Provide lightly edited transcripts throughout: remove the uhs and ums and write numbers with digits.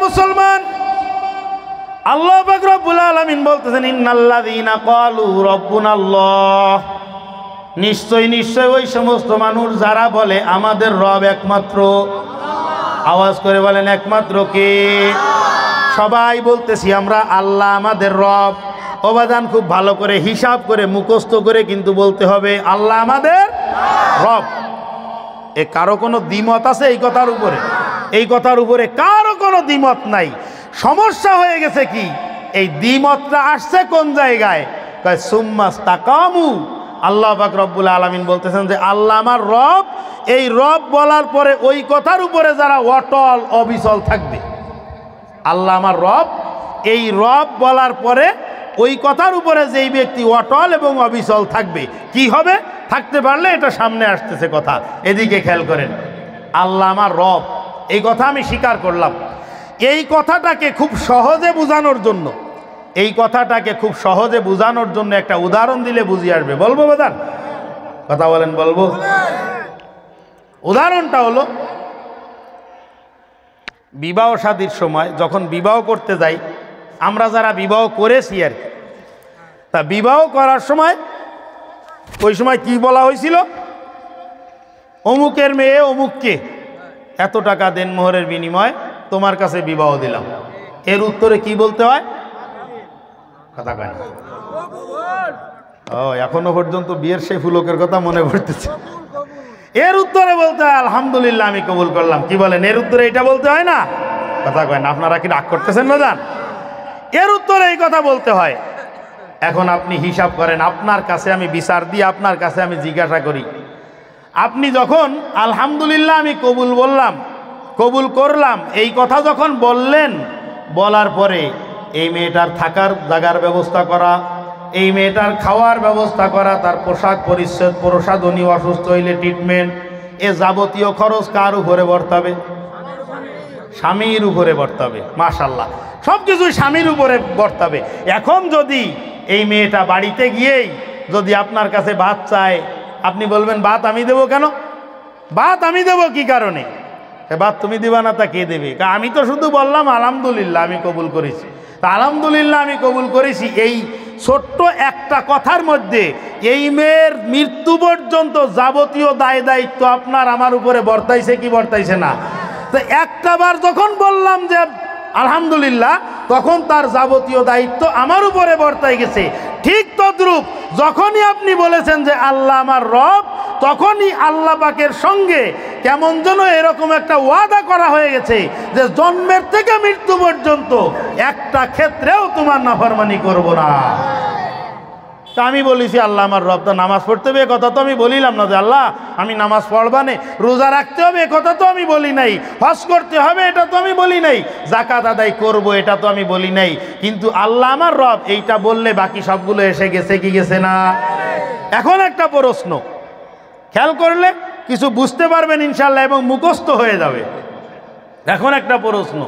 মুসলমান, আল্লাহ পাক রব্বুল আলামিন বলতেছেন ইন্নাল্লাযীনা ক্বালু রাব্বুনাল্লাহ, নিশ্চয় নিশ্চয় ওই সমস্ত মানুষ যারা বলে আমাদের রব একমাত্র। আওয়াজ করে বলেন একমাত্র কে? সবাই বলতেছি আমরা আল্লাহ আমাদের রব। অবাদান খুব ভালো করে হিসাব করে মুখস্থ করে কিন্তু বলতে হবে আল্লাহ আমাদের রব। এ কারো কোনো দ্বিমত আছে এই কথার উপরে? এই কথার উপরে কারো কোনো দ্বিমত নাই। সমস্যা হয়ে গেছে কি, এই দ্বিমতটা আসছে কোন জায়গায়? কয় সুম্মাস্তাকামু, আল্লাহ পাক রব্বুল আলামিন বলতেছেন যে আল্লাহ আমার রব। এই রব বলার পরে ওই কথার উপরে যারা অটল অবিচল থাকবে, আল্লাহ আমার রব, এই রব বলার পরে ওই কথার উপরে যেই ব্যক্তি অটল এবং অবিচল থাকবে, কি হবে? থাকতে পারলে এটা সামনে আসতেছে কথা, এদিকে খেয়াল করেন। আল্লাহ আমার রব, এই কথা আমি স্বীকার করলাম। এই কথাটাকে খুব সহজে বোঝানোর জন্য, এই কথাটাকে খুব সহজে বোঝানোর জন্য একটা উদাহরণ দিলে বুঝিয়ে আসবে। বলবো বাদান? কথা বলেন, বলবো? উদাহরণটা হলো বিবাহ শাদীর সময় যখন বিবাহ করতে যাই, আমরা যারা বিবাহ করেছি আর কি, তা বিবাহ করার সময় ওই সময় কি বলা হয়েছিল? অমুকের মেয়ে অমুককে এত টাকা দেন মোহরের বিনিময়ে তোমার কাছে বিবাহ দিলাম। এর উত্তরে কি বলতে হয়? কথা কয় না। ও, এখনো পর্যন্ত বিয়ের সেই ফুলকের কথা মনে পড়তেছে। এর উত্তরে বলতে হয় আলহামদুলিল্লাহ আমি কবুল করলাম। কি বলেন? এর উত্তরে এটা বলতে হয় না? কথা কয় না। আপনারা কি রাগ করতেছেন না? জান, এর উত্তরে এই কথা বলতে হয়। এখন আপনি হিসাব করেন, আপনার কাছে আমি বিচার দিই, আপনার কাছে আমি জিজ্ঞাসা করি, আপনি যখন আলহামদুলিল্লাহ আমি কবুল বললাম, কবুল করলাম, এই কথা যখন বললেন, বলার পরে এই মেয়েটার থাকার জায়গার ব্যবস্থা করা, এই মেয়েটার খাওয়ার ব্যবস্থা করা, তার পোশাক পরিচ্ছদ, প্রসাধনী, অসুস্থ হইলে ট্রিটমেন্ট, এ যাবতীয় খরচ কার উপরে বর্তাবে? স্বামীর উপরে বর্তাবে। মাশাআল্লাহ, সব কিছুই স্বামীর উপরে বর্তাবে। এখন যদি এই মেয়েটা বাড়িতে গিয়েই যদি আপনার কাছে ভাত চায়, আপনি বলবেন ভাত আমি দেবো কেন? ভাত আমি দেবো কি কারণে? ভাত তুমি দিবা না তা কে দেবে? আমি তো শুধু বললাম আলহামদুলিল্লাহ আমি কবুল করেছি। তা আলহামদুলিল্লাহ আমি কবুল করেছি, এই ছোট্ট একটা কথার মধ্যে এই মেয়ের মৃত্যু পর্যন্ত যাবতীয় দায় দায়িত্ব আপনার আমার উপরে বর্তাইছে কি বর্তাইছে না? তো একটা বার যখন বললাম যে আলহামদুলিল্লাহ, তখন তার যাবতীয় দায়িত্ব আমার উপরে বর্তাই গেছে। ঠিক তদ্রূপ যখনই আপনি বলেছেন যে আল্লাহ আমার রব, তখনই আল্লাহ পাকের সঙ্গে কেমন যেন এরকম একটা ওয়াদা করা হয়ে গেছে যে জন্মের থেকে মৃত্যু পর্যন্ত একটা ক্ষেত্রেও তোমার নাফরমানি করব না। তা আমি বলেছি আল্লাহ আমার রব, তো নামাজ পড়তে হবে এ কথা তো আমি বলিলাম না যে আল্লাহ আমি নামাজ পড়বানে, রোজা রাখতে হবে এ কথা তো আমি বলি নাই, হজ করতে হবে এটা তো আমি বলি নাই, যাকাত আদায় করব এটা তো আমি বলি নাই। কিন্তু আল্লাহ আমার রব এইটা বললে বাকি সবগুলো এসে গেছে কি গেছে না? এখন একটা প্রশ্ন খেয়াল করলে কিছু বুঝতে পারবেন ইনশাল্লাহ এবং মুখস্থ হয়ে যাবে। এখন একটা প্রশ্ন,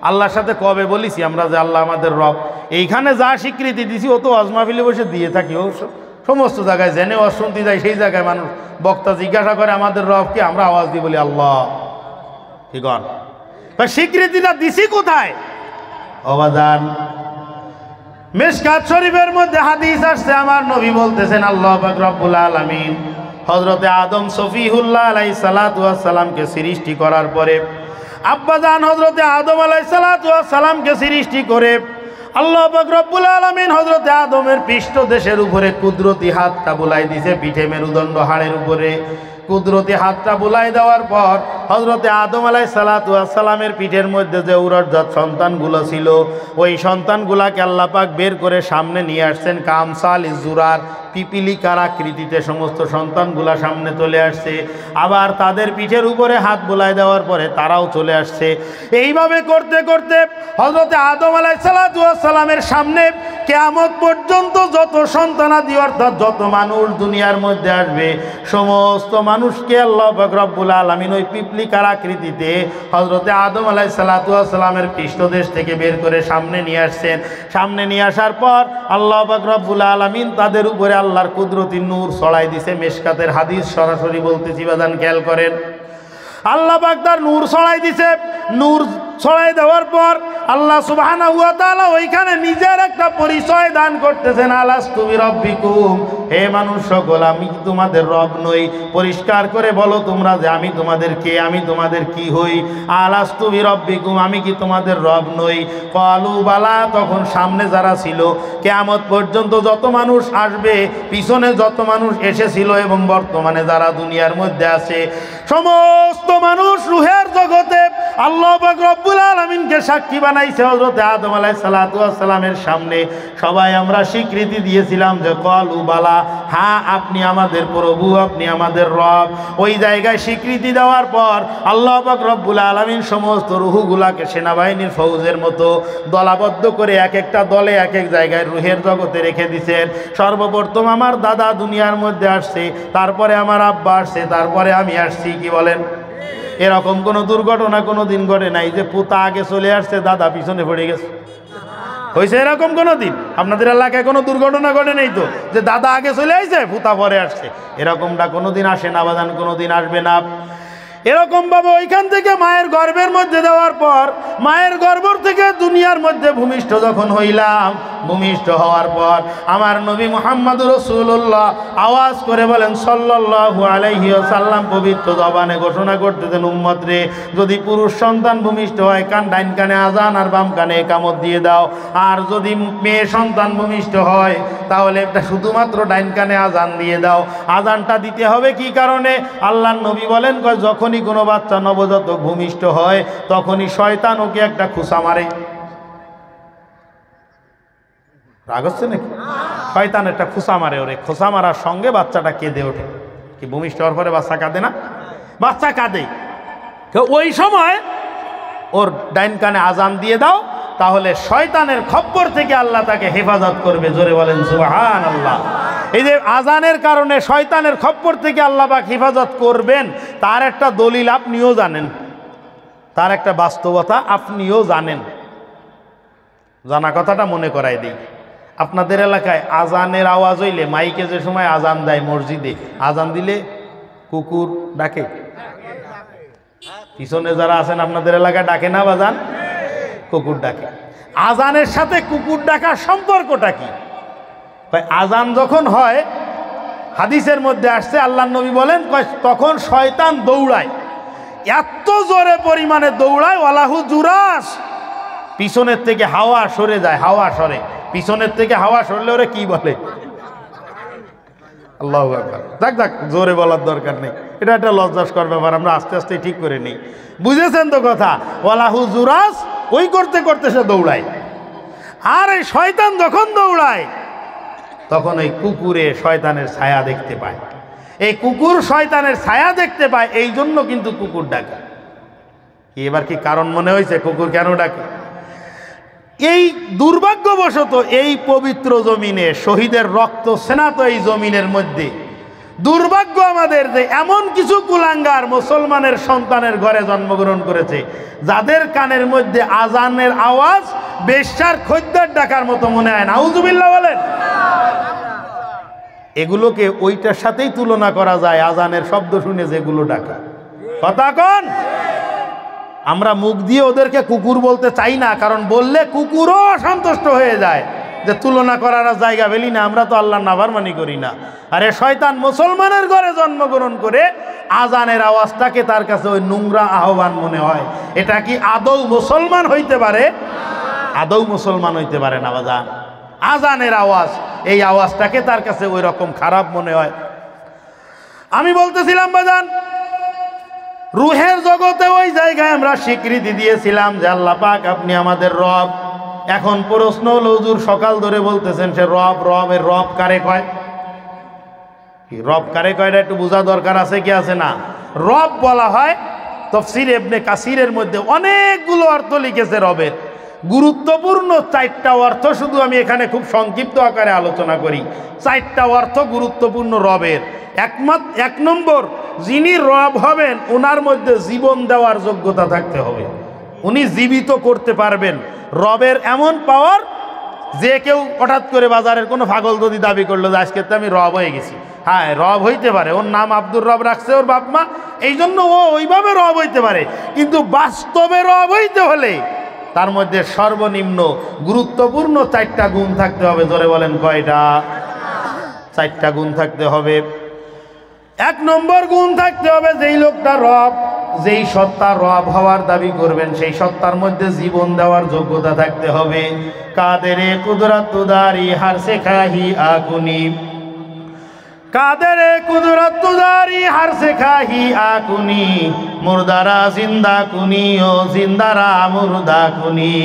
আল্লাহর সাথে কবে বলেছি আমরা যে আল্লাহ আমাদের রব? এইখানে যা স্বীকৃতি দিছি ও তো অজমাফিলে বসে দিয়ে থাকি, ও সমস্ত জায়গায় জেনে অশুনতে যায়, সেই জায়গায় মানুষ বক্তা জিজ্ঞাসা করে আমাদের রবকে, আমরা আওয়াজ দিয়ে বলি আল্লাহ। ঠিক আছে, স্বীকৃতিটা দিছি কোথায়? অবাদান মিশকাত শরীফের মধ্যে হাদিস আসছে, আমার নবী বলতেছেন আল্লাহ পাক রব্বুল আলামিন হযরতে আদম সফিহুল্লাহ আলাইহিস সালাতু ওয়াস সালামকে সৃষ্টি করার পরে, আব্বাজান হযরতে আদম আলাইহিস সালাতু ওয়াস সালামকে সৃষ্টি করে আল্লাহ পাক রব্বুল আলামিন হযরতে আদমের পৃষ্ঠদেশের উপরে কুদরতি হাতটা বুলাই দিয়েছে, পিঠে মেরুদণ্ড হাড়ের উপরে কুদরতি হাতটা বুলাই দেওয়ার পর হযরতে আদম আলাইহিস সালাতু ওয়াস সালামের পিঠের মধ্যে যে উরজাত সন্তানগুলো ছিল, ওই সন্তানগুলাকে আল্লাহ পাক বের করে সামনে নিয়ে আসছেন। কামসাল ইজুরার, পিপিলিকার আকৃতিতে সমস্ত সন্তানগুলা সামনে চলে আসছে। আবার তাদের পিঠের উপরে হাত বুলাই দেওয়ার পরে তারাও চলে আসছে। এইভাবে করতে করতে হযরতে আদম আলাইহিস সালাতু ওয়াস সালামের সামনে কিয়ামত পর্যন্ত যত সন্তানাদি অর্থাৎ যত মানুষ দুনিয়ার মধ্যে আসবে, সমস্ত মানুষকে আল্লাহ পাক রব্বুল আলামিন ওই পিপিলিকার আকৃতিতে হযরতে আদম আলাইহিস সালাতু ওয়াস সালামের পৃষ্ঠদেশ থেকে বের করে সামনে নিয়ে আসছেন। সামনে নিয়ে আসার পর আল্লাহ পাক রব্বুল আলামিন তাদের উপরে আল্লাহর কুদরতি নূর ছড়াই দিছে। মিশকাতের হাদিস সরাসরি বলতেছি, বাজান খেয়াল করেন। আল্লাহ পাক তার নূর ছড়াই দিছে। নূর ছড়াই দেওয়ার পর আল্লাহ সুবহানাহু ওয়া তাআলা ওইখানে নিজের একটা পরিচয় দান করতেছেন, আলাস্তু বিরাব্বিকুম, হে মানুষ সকল, আমি কি তোমাদের রব নই? পরিষ্কার করে বলো তোমরা যে আমি তোমাদের কে, আমি তোমাদের কি হই? আলাস্তু বিরাব্বিকুম, আমি কি তোমাদের রব নই? ক্বালু বালা, তখন সামনে যারা ছিল, কিয়ামত পর্যন্ত যত মানুষ আসবে, পিছনে যত মানুষ এসেছিল এবং বর্তমানে যারা দুনিয়ার মধ্যে আছে, সমস্ত মানুষ রূহের জগতে আল্লাহ পাক রব্বুল আলামিনকে সাক্ষী বানাইছে হযরত আদম আলাইহিস সালাতু ওয়াস সালামের সামনে। সবাই আমরা স্বীকৃতি দিয়েছিলাম যে ক্বালু বালা, হ্যাঁ আপনি আমাদের প্রভু, আপনি আমাদের রব। ওই জায়গায় স্বীকৃতি দেওয়ার পর আল্লাহ পাক রব্বুল আলামিন সমস্ত রূহগুলাকে সেনাবাহিনীর ফৌজের মতো দলাবদ্ধ করে এক একটা দলে এক এক জায়গায় রূহের জগতে রেখে দিয়েছেন। সর্বপ্রথম আমার দাদা দুনিয়ার মধ্যে আসছে, তারপরে আমার আব্বা আসছে, তারপরে আমি আসছি। কি বলেন? এরকম কোনো দুর্ঘটনা কোনো দিন ঘটে নাই যে পুতা আগে চলে আসছে, দাদা পিছনে পড়ে গেছে? হয়েছে এরকম কোনো দিন? আপনাদের এলাকায় কোনো দুর্ঘটনা ঘটে নেই তো যে দাদা আগে চলে আসছে, পুতা পরে আসছে? এরকমটা কোনো দিন আসে না বাজান, কোনো দিন আসবে না। এরকমভাবে ওইখান থেকে মায়ের গর্ভের মধ্যে দেওয়ার পর মায়ের গর্ভ থেকে দুনিয়ার মধ্যে ভূমিষ্ঠ যখন হইলাম, ভূমিষ্ঠ হওয়ার পর আমার নবী মুহাম্মদুর রাসূলুল্লাহ আওয়াজ করে বলেন সাল্লাল্লাহু আলাইহি ওয়াসাল্লাম, পবিত্র জবানে ঘোষণা করতেছেন, উম্মত রে, যদি পুরুষ সন্তান ভূমিষ্ঠ হয়, কান ডাইন কানে আজান আর বাম কানে ইকামত দিয়ে দাও। আর যদি মেয়ে সন্তান ভূমিষ্ঠ হয় তাহলে এটা শুধুমাত্র ডাইন কানে আজান দিয়ে দাও। আজানটা দিতে হবে কি কারণে? আল্লাহর নবী বলেন, যখনই কোনো বাচ্চা নবজাতক ভূমিষ্ঠ হয় তখনই শয়তান ওকে একটা খুসা মারে। রাগ হচ্ছে নাকি? শয়তান একটা খুসা মারে ওরে, খুসা মারার সঙ্গে বাচ্চাটা কেঁদে ওঠে। কি ভূমিষ্ঠ হওয়ার পরে বাচ্চা কাঁদে না? বাচ্চা কাঁদে। ওই সময় ওর ডাইন কানে আজান দিয়ে দাও, তাহলে শয়তানের খপ্পর থেকে আল্লাহ তাকে হেফাজত করবে। জোরে বলেন সুবহানাল্লাহ। এই যে আজানের কারণে শয়তানের খপ্পর থেকে আল্লাহ পাক হেফাজত করবেন, তার একটা দলিল আপনিও জানেন, তার একটা বাস্তবতা আপনিও জানেন। জানা কথাটা মনে করাই দিই। আপনাদের এলাকায় আজানের আওয়াজ হইলে মাইকে যে সময় আজান দেয় মসজিদে, আজান দিলে কুকুর ডাকে? পিছনে যারা আছেন আপনাদের এলাকায় ডাকে না বাজান? কুকুর ডাকে। আজানের সাথে কুকুর ডাকার সম্পর্কটা কি? আজান যখন হয়, হাদিসের মধ্যে আসছে, আল্লাহর নবী বলেন, তখন শয়তান দৌড়ায়, এত জোরে পরিমাণে দৌড়ায়, ওয়ালাহু জুরাস, পিছনের থেকে হাওয়া সরে যায়, হাওয়া সরে। পিছনের থেকে হাওয়া সরলে ওরে কি বলে? আল্লাহু আকবার। দেখ দেখ, জোরে বলার দরকার নেই, এটা একটা লজ্জাস্কর ব্যাপার, আমরা আস্তে আস্তে ঠিক করে নিই। বুঝেছেন তো কথা? ওয়ালাহু জুরাস, ওই করতে করতে সে দৌড়ায়। আর এই শয়তান যখন দৌড়ায় তখন ওই কুকুরে শয়তানের ছায়া দেখতে পায়। এই কুকুর শয়তানের ছায়া দেখতে পায়, এই জন্য কিন্তু কুকুর ডাকে। এবার কি কারণ মনে হয়েছে কুকুর কেন ডাকে? এই দুর্ভাগ্যবশত এই পবিত্র জমিনে শহীদের রক্ত সেনাত এই জমিনের মধ্যে দুর্ভাগ্য আমাদের যে এমন কিছু কুলাঙ্গার মুসলমানের সন্তানের ঘরে জন্মগ্রহণ করেছে, যাদের কানের মধ্যে আজানের আওয়াজ বেশ্যার খদ্দের ডাকার মতো মনে হয়। নাউজুবিল্লাহ বলেন। এগুলোকে ওইটার সাথেই তুলনা করা যায়, আজানের শব্দ শুনে যেগুলো ডাকা। কথা কন। আমরা মুখ দিয়ে ওদেরকে কুকুর বলতে চাই না, কারণ বললে কুকুরও অসন্তুষ্ট হয়ে যায় যে তুলনা করার জায়গা পেলি না, আমরা তো আল্লাহর নাফরমানি করি না। আরে শয়তান মুসলমানের ঘরে জন্মগ্রহণ করে আজানের আওয়াজটাকে তার কাছে ওই নোংরা আহ্বান মনে হয়। এটা কি আদৌ মুসলমান হইতে পারে? আদৌ মুসলমান হইতে পারে না বাজান। আজানের আওয়াজ, এই আওয়াজটাকে তার কাছে ওই রকম খারাপ মনে হয়। আমি বলতেছিলাম বাজান, রুহের জগতে ওই জায়গায় আমরা স্বীকৃতি দিয়েছিলাম যে আল্লাহ পাক আপনি আমাদের রব। এখন প্রশ্ন হলো, হুজুর সকাল ধরে বলতেছেন সে রব রব, এর রব কারে কয়? রব কারে কয় এটা একটু বোঝা দরকার আছে কি আছে না? রব বলা হয়, তাফসীর ইবনে কাসিরের মধ্যে অনেকগুলো অর্থ লিখেছে রবের। গুরুত্বপূর্ণ 4টা অর্থ শুধু আমি এখানে খুব সংক্ষিপ্ত আকারে আলোচনা করি। 4টা অর্থ গুরুত্বপূর্ণ রবের। এক নম্বর, যিনি রব হবেন ওনার মধ্যে জীবন দেওয়ার যোগ্যতা থাকতে হবে, উনি জীবিত করতে পারবেন। রবের এমন পাওয়ার যে কেউ হঠাৎ করে বাজারের কোনো পাগল যদি দাবি করলো যে আজকে তো আমি রব হয়ে গেছি, হ্যাঁ রব হইতে পারে, ওর নাম আব্দুর রব রাখছে ওর বাপ মা, এই জন্য ও ওইভাবে রব হইতে পারে, কিন্তু বাস্তবে রব হইতে হলে তার মধ্যে সর্বনিম্ন গুরুত্বপূর্ণ 4টা গুণ থাকতে হবে। জোরে বলেন কয়টা? 4টা গুণ থাকতে হবে। 1 নম্বর গুণ থাকতে হবে, যেই লোকটা রব, যেই সত্তা রব হওয়ার দাবি করবেন সেই সত্তার মধ্যে জীবন দেওয়ার যোগ্যতা থাকতে হবে। কাদেরে কুদরতুদারি হার সে খাহি আকুনি, কাদেরে কুদরতুদারি হার সে খাহি আকুনি, মুর্দারা জিন্দা কুনি ও জিন্দারা মুর্দা কুনি।